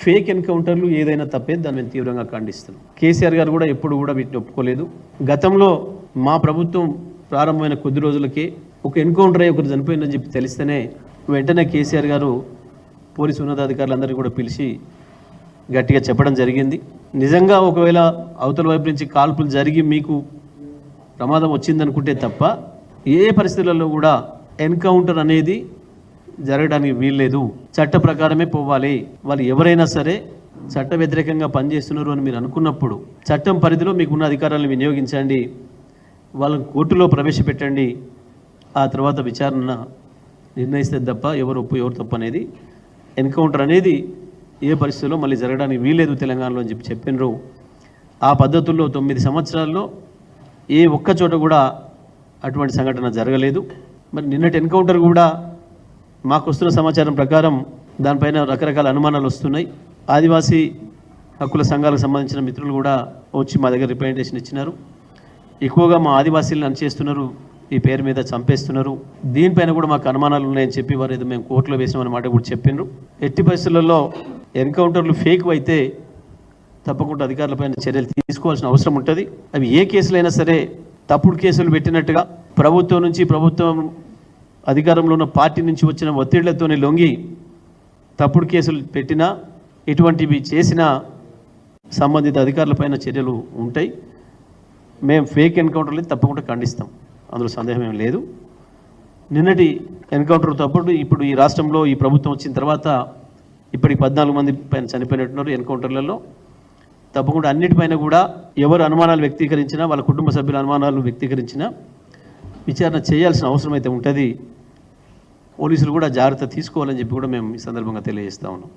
Fake ఎన్కౌంటర్లు ఏదైనా తప్పే దాన్ని మేము తీవ్రంగా ఖండిస్తున్నాం. కేసీఆర్ గారు కూడా ఎప్పుడు కూడా వీటిని ఒప్పుకోలేదు. గతంలో మా ప్రభుత్వం ప్రారంభమైన కొద్ది రోజులకే ఒక ఎన్కౌంటర్ అయ్యి ఒకరు చనిపోయిందని చెప్పి తెలిస్తేనే వెంటనే కేసీఆర్ గారు పోలీసు ఉన్నతాధికారులందరినీ కూడా పిలిచి గట్టిగా చెప్పడం జరిగింది. నిజంగా ఒకవేళ అవతల వైపు నుంచి కాల్పులు జరిగి మీకు ప్రమాదం వచ్చిందనుకుంటే తప్ప ఏ పరిస్థితులలో కూడా ఎన్కౌంటర్ అనేది జరగడానికి వీల్లేదు. చట్ట ప్రకారమే పోవాలి. వాళ్ళు ఎవరైనా సరే చట్ట వ్యతిరేకంగా పనిచేస్తున్నారు అని మీరు అనుకున్నప్పుడు చట్టం పరిధిలో మీకున్న అధికారాలను వినియోగించండి, వాళ్ళని కోర్టులో ప్రవేశపెట్టండి, ఆ తర్వాత విచారణ నిర్ణయిస్తే తప్ప ఎవరు ఒప్పు ఎవరు తప్పు అనేది ఎన్కౌంటర్ అనేది ఏ పరిస్థితుల్లో మళ్ళీ జరగడానికి వీల్లేదు తెలంగాణలో అని చెప్పినారు. ఆ పద్ధతుల్లో 9 సంవత్సరాల్లో ఏ ఒక్క చోట కూడా అటువంటి సంఘటన జరగలేదు. మరి నిన్నటి ఎన్కౌంటర్ కూడా మాకు వస్తున్న సమాచారం ప్రకారం దానిపైన రకరకాల అనుమానాలు వస్తున్నాయి. ఆదివాసీ హక్కుల సంఘాలకు సంబంధించిన మిత్రులు కూడా వచ్చి మా దగ్గర రిప్రజెంటేషన్ ఇచ్చినారు. ఎక్కువగా మా ఆదివాసీలను అణచేస్తున్నారు, ఈ పేరు మీద చంపేస్తున్నారు, దీనిపైన కూడా మాకు అనుమానాలు ఉన్నాయని చెప్పి వారు ఏదో మేము కోర్టులో వేసామన్న మాట కూడా చెప్పిండ్రు. ఎట్టి పరిస్థితులలో ఎన్కౌంటర్లు ఫేక్ అయితే తప్పకుండా అధికారులపైన చర్యలు తీసుకోవాల్సిన అవసరం ఉంటుంది. అవి ఏ కేసులైనా సరే తప్పుడు కేసులు పెట్టినట్టుగా ప్రభుత్వం నుంచి ప్రభుత్వం అధికారంలో ఉన్న పార్టీ నుంచి వచ్చిన ఒత్తిళ్లతోనే లొంగి తప్పుడు కేసులు పెట్టినా ఇటువంటివి చేసినా సంబంధిత అధికారులపైన చర్యలు ఉంటాయి. మేము ఫేక్ ఎన్కౌంటర్లు తప్పకుండా ఖండిస్తాం, అందులో సందేహం ఏం లేదు. నిన్నటి ఎన్కౌంటర్ తప్పుడు ఇప్పుడు ఈ రాష్ట్రంలో ఈ ప్రభుత్వం వచ్చిన తర్వాత ఇప్పటికి 14 మంది పైన చనిపోయినట్టున్నారు ఎన్కౌంటర్లలో. తప్పకుండా అన్నిటిపైన కూడా ఎవరు అనుమానాలు వ్యక్తీకరించినా, వాళ్ళ కుటుంబ సభ్యుల అనుమానాలు వ్యక్తీకరించినా విచారణ చేయాల్సిన అవసరం అయితే ఉంటుంది. పోలీసులు కూడా జాగ్రత్త తీసుకోవాలని చెప్పి కూడా మేము ఈ సందర్భంగా తెలియజేస్తా ఉన్నాం.